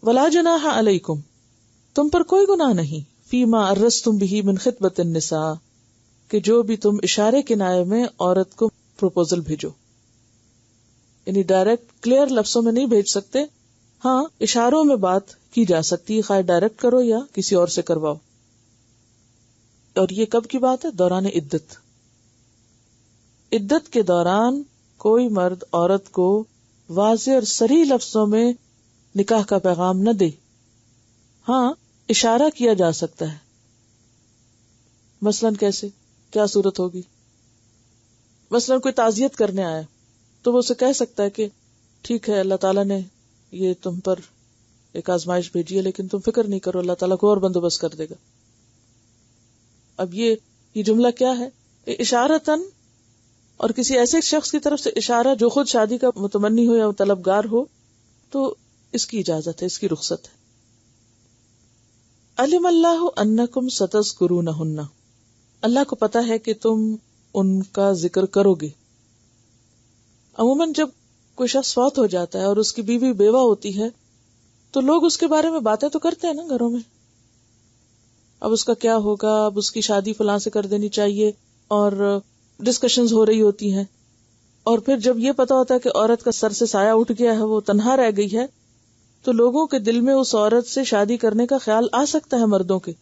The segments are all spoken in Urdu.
ولا جناح علیکم، تم پر کوئی گناہ نہیں، فیما ارستم بہ من خطبۃ النساء، کہ جو بھی تم اشارے کنائے میں عورت کو پروپوزل بھیجو، یعنی ڈائریکٹ کلیئر لفظوں میں نہیں بھیج سکتے، ہاں اشاروں میں بات کی جا سکتی ہے، خواہ ڈائریکٹ کرو یا کسی اور سے کرواؤ. اور یہ کب کی بات ہے؟ دوران عدت. عدت کے دوران کوئی مرد عورت کو واضح اور صریح لفظوں میں نکاح کا پیغام نہ دے، ہاں اشارہ کیا جا سکتا ہے. مثلاً کیسے؟ کیا صورت ہوگی؟ مثلاً کوئی تعزیت کرنے آیا تو وہ اسے کہہ سکتا ہے کہ ٹھیک ہے، اللہ تعالیٰ نے یہ تم پر ایک آزمائش بھیجی ہے، لیکن تم فکر نہیں کرو، اللہ تعالیٰ کو اور بندوبست کر دے گا. اب یہ جملہ کیا ہے؟ اشارتاً، اور کسی ایسے شخص کی طرف سے اشارہ جو خود شادی کا متمنی ہو یا طلبگار ہو تو اس کی اجازت ہے، اس کی رخصت ہے. علم اللہ انکم ستذکرونہن، اللہ کو پتا ہے کہ تم ان کا ذکر کرو گے. عموماً جب کوئی شخص فوت ہو جاتا ہے اور اس کی بیوی بیوہ ہوتی ہے تو لوگ اس کے بارے میں باتیں تو کرتے ہیں نا گھروں میں، اب اس کا کیا ہوگا، اب اس کی شادی فلاں سے کر دینی چاہیے، اور ڈسکشنز ہو رہی ہوتی ہیں. اور پھر جب یہ پتا ہوتا ہے کہ عورت کا سر سے سایہ اٹھ گیا ہے، وہ تنہا رہ گئی ہے، تو لوگوں کے دل میں اس عورت سے شادی کرنے کا خیال آ سکتا ہے مردوں کے.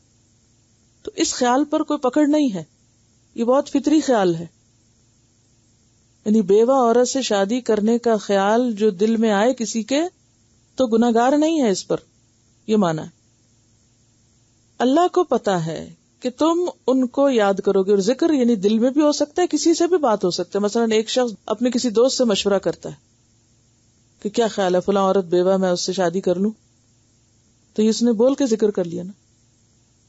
تو اس خیال پر کوئی پکڑ نہیں ہے، یہ بہت فطری خیال ہے. یعنی بیوہ عورت سے شادی کرنے کا خیال جو دل میں آئے کسی کے تو گناہگار نہیں ہے، اس پر یہ مانا ہے. اللہ کو پتا ہے کہ تم ان کو یاد کرو گے، اور ذکر یعنی دل میں بھی ہو سکتا ہے، کسی سے بھی بات ہو سکتا ہے. مثلا ایک شخص اپنے کسی دوست سے مشورہ کرتا ہے کہ کیا خیال ہے فلاں عورت بیوہ، میں اس سے شادی کر لوں، تو اس نے بول کے ذکر کر لیا نا،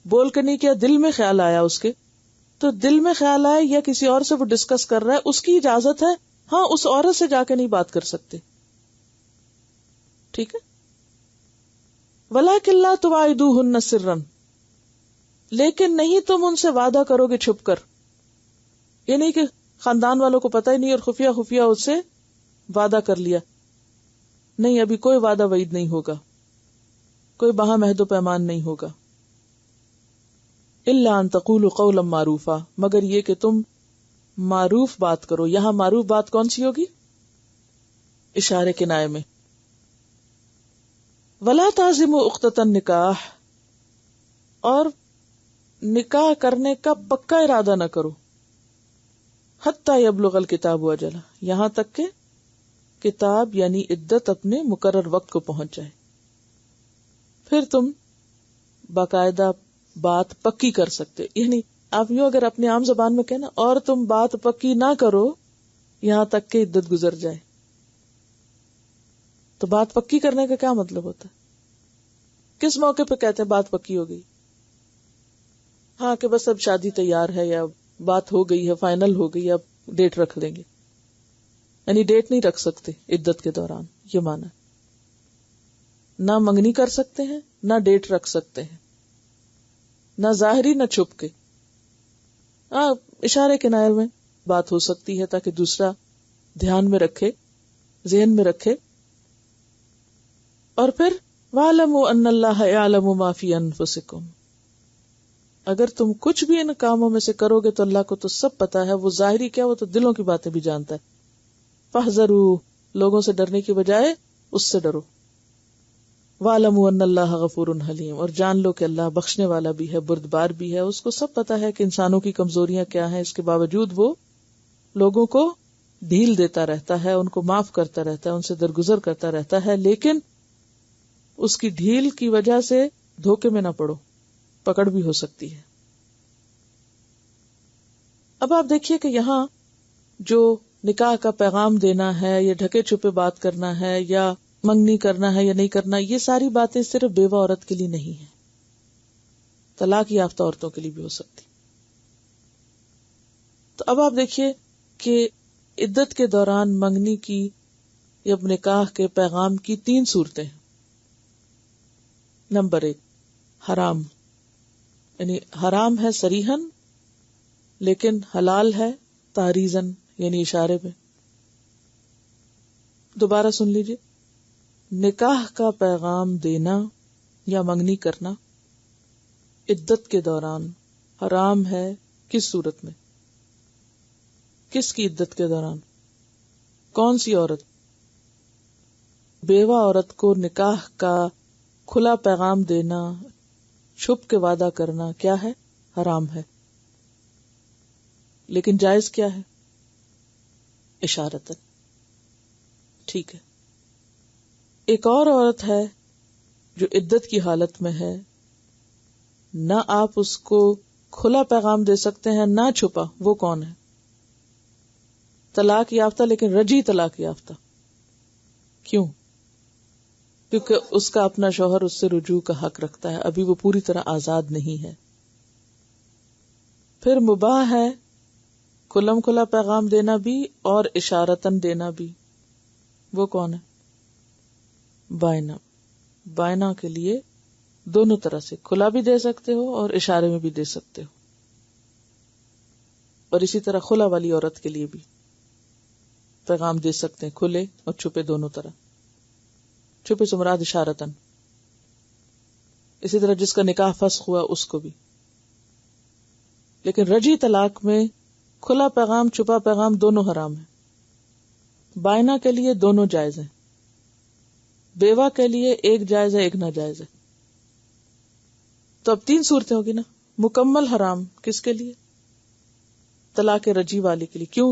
بول کے نہیں کیا، دل میں خیال آیا اس کے. تو دل میں خیال آئے یا کسی اور سے وہ ڈسکس کر رہا ہے، اس کی اجازت ہے، ہاں اس عورت سے جا کے نہیں بات کر سکتے. ٹھیک ہے. وَلَٰكِن لَا تُوَاعِدُوهُنَّ سِرًّا، لیکن نہیں تم ان سے وعدہ کرو گے چھپ کر. یہ نہیں کہ خاندان والوں کو پتہ ہی نہیں اور خفیہ خفیہ اس سے وعدہ کر لیا. نہیں، ابھی کوئی وعدہ وعید نہیں ہوگا، کوئی باہم عہد و پیمان نہیں ہوگا. الا ان تقولوا قولا معروفا، مگر یہ کہ تم معروف بات کرو. یہاں معروف بات کون سی ہوگی؟ اشارے کنائے میں. ولا تعزموا عقدۃ النکاح، اور نکاح کرنے کا پکا ارادہ نہ کرو. حتی یبلغ الکتاب اجلہ، یہاں تک کہ کتاب یعنی عدت اپنے مقرر وقت کو پہنچ جائے. پھر تم باقاعدہ بات پکی کر سکتے. یعنی آپ یوں اگر اپنی عام زبان میں کہنا، اور تم بات پکی نہ کرو یہاں تک کہ عدت گزر جائے. تو بات پکی کرنے کا کیا مطلب ہوتا ہے؟ کس موقع پہ کہتے ہیں بات پکی ہو گئی؟ ہاں کہ بس اب شادی تیار ہے، یا بات ہو گئی ہے، فائنل ہو گئی، اب ڈیٹ رکھ لیں گے. یعنی ڈیٹ نہیں رکھ سکتے عدت کے دوران، یہ مانا. نہ منگنی کر سکتے ہیں، نہ ڈیٹ رکھ سکتے ہیں، نہ ظاہری نہ چھپ کے. ہاں اشارے کنائے میں بات ہو سکتی ہے تاکہ دوسرا دھیان میں رکھے، ذہن میں رکھے. اور پھر وَاعْلَمُوا أَنَّ اللَّهَ يَعْلَمُ مَا فِي أَنفُسِكُمْ، اگر تم کچھ بھی ان کاموں میں سے کرو گے تو اللہ کو تو سب پتا ہے. وہ ظاہری کیا، وہ تو دلوں کی باتیں بھی جانتا ہے. فَاحْذَرُوا، لوگوں سے ڈرنے کی بجائے اس سے ڈرو. وَاعْلَمُوا أَنَّ اللَّهَ غَفُورٌ حَلِيمٌ، اور جان لو کہ اللہ بخشنے والا بھی ہے، بردبار بھی ہے. اس کو سب پتا ہے کہ انسانوں کی کمزوریاں کیا ہیں، اس کے باوجود وہ لوگوں کو ڈھیل دیتا رہتا ہے، ان کو معاف کرتا رہتا ہے، ان سے درگزر کرتا رہتا ہے. لیکن اس کی ڈھیل کی وجہ سے دھوکے میں نہ پڑو، پکڑ بھی ہو سکتی ہے. اب آپ دیکھیے کہ یہاں جو نکاح کا پیغام دینا ہے، یا ڈھکے چھپے بات کرنا ہے، یا منگنی کرنا ہے یا نہیں کرنا، یہ ساری باتیں صرف بیوہ عورت کے لیے نہیں ہیں، طلاق یافتہ عورتوں کے لیے بھی ہو سکتی. تو اب آپ دیکھیے کہ عدت کے دوران منگنی کی یا نکاح کے پیغام کی 3 صورتیں ہیں. نمبر 1 حرام، یعنی حرام ہے صریحاً لیکن حلال ہے تحریزاً، یعنی اشارے میں. دوبارہ سن لیجیے. نکاح کا پیغام دینا یا منگنی کرنا عدت کے دوران حرام ہے. کس صورت میں؟ کس کی عدت کے دوران؟ کون سی عورت؟ بیوہ عورت کو نکاح کا کھلا پیغام دینا، چھپ کے وعدہ کرنا کیا ہے؟ حرام ہے. لیکن جائز کیا ہے؟ اشارتاً. ٹھیک ہے. ایک اور عورت ہے جو عدت کی حالت میں ہے، نہ آپ اس کو کھلا پیغام دے سکتے ہیں نہ چھپا. وہ کون ہے؟ طلاق یافتہ لیکن رجی طلاق یافتہ. کیوں؟ کیونکہ اس کا اپنا شوہر اس سے رجوع کا حق رکھتا ہے، ابھی وہ پوری طرح آزاد نہیں ہے. پھر مباح ہے کھلم کھلا پیغام دینا بھی اور اشارتاً دینا بھی. وہ کون ہے؟ بائنا. بائنا کے لیے دونوں طرح سے کھلا بھی دے سکتے ہو اور اشارے میں بھی دے سکتے ہو. اور اسی طرح خلا والی عورت کے لیے بھی پیغام دے سکتے ہیں، کھلے اور چھپے دونوں طرح. چھپے سے مراد اشارتاً. اسی طرح جس کا نکاح فسخ ہوا اس کو بھی. لیکن رجی طلاق میں کھلا پیغام چھپا پیغام دونوں حرام ہیں. بائنا کے لیے دونوں جائز ہیں، بیوہ کے لیے ایک جائز ہے ایک ناجائز ہے. تو اب 3 صورتیں ہوگی نا. مکمل حرام کس کے لیے؟ طلاق رجی والی کے لیے. کیوں؟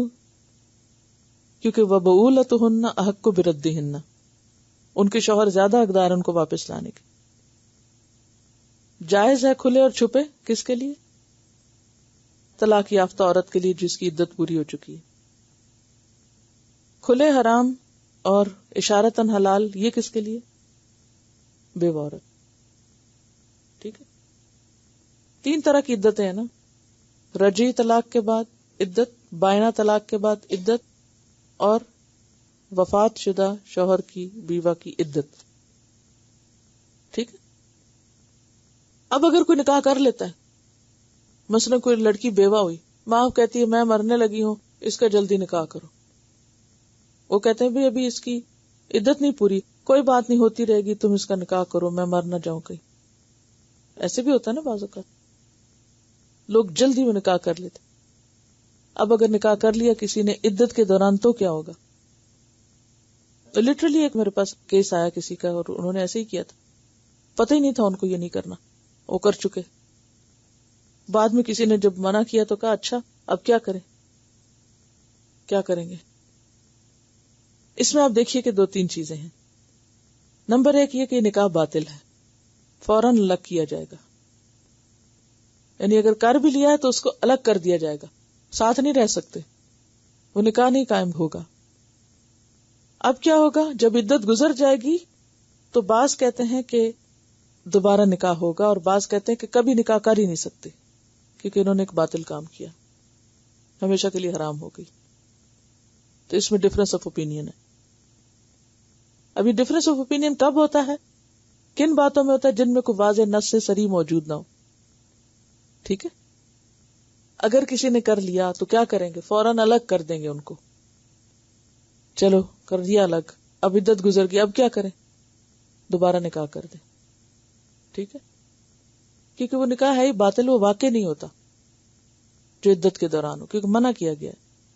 کیونکہ وَبُعُولَتُهُنَّ أَحَقُّ بِرَدِّهِنَّ، ان کے شوہر زیادہ حقدار ان کو واپس لانے کے. جائز ہے کھلے اور چھپے کس کے لیے؟ طلاق یافتہ عورت کے لیے جس کی عدت پوری ہو چکی ہے. کھلے حرام اور اشارتاً حلال یہ کس کے لیے؟ بیوہ عورت. ٹھیک ہے. 3 طرح کی عدتیں ہیں نا. رجی طلاق کے بعد عدت، بائنا طلاق کے بعد عدت، اور وفات شدہ شوہر کی بیوہ کی عدت. ٹھیک ہے. اب اگر کوئی نکاح کر لیتا ہے، مثلا کوئی لڑکی بیوہ ہوئی، ماں کہتی ہے میں مرنے لگی ہوں اس کا جلدی نکاح کرو. وہ کہتے ہیں بھی ابھی اس کی عدت نہیں پوری، کوئی بات نہیں ہوتی رہے گی، تم اس کا نکاح کرو میں مر نہ جاؤں کہیں. ایسے بھی ہوتا ہے نا بعض اوقات، لوگ جلدی میں نکاح کر لیتے. اب اگر نکاح کر لیا کسی نے عدت کے دوران تو کیا ہوگا؟ لٹرلی ایک میرے پاس کیس آیا کسی کا اور انہوں نے ایسے ہی کیا تھا، پتہ ہی نہیں تھا ان کو یہ نہیں کرنا، وہ کر چکے. بعد میں کسی نے جب منع کیا تو کہا اچھا اب کیا کریں؟ کیا کریں گے؟ اس میں آپ دیکھیے کہ 2-3 چیزیں ہیں. نمبر 1 یہ کہ نکاح باطل ہے، فوراً الگ کیا جائے گا. یعنی اگر کر بھی لیا ہے تو اس کو الگ کر دیا جائے گا، ساتھ نہیں رہ سکتے، وہ نکاح نہیں قائم ہوگا. اب کیا ہوگا؟ جب عدت گزر جائے گی تو بعض کہتے ہیں کہ دوبارہ نکاح ہوگا اور بعض کہتے ہیں کہ کبھی نکاح کر ہی نہیں سکتے کیونکہ انہوں نے ایک باطل کام کیا، ہمیشہ کے لیے حرام ہو گئی. تو اس میں ڈفرنس آف اوپینین ہے. ابھی ڈفرنس آف اوپینین کب ہوتا ہے؟ کن باتوں میں ہوتا ہے؟ جن میں کوئی واضح نص سے صریح موجود نہ ہو. ٹھیک ہے. اگر کسی نے کر لیا تو کیا کریں گے؟ فوراً الگ کر دیں گے ان کو. چلو کر دیا الگ، اب عدت گزر گئی، اب کیا کریں؟ دوبارہ نکاح کر دیں. ٹھیک ہے. کیونکہ وہ نکاح ہے ہی باطل، وہ واقع نہیں ہوتا جو عدت کے دوران ہو، کیونکہ منع کیا گیا ہے.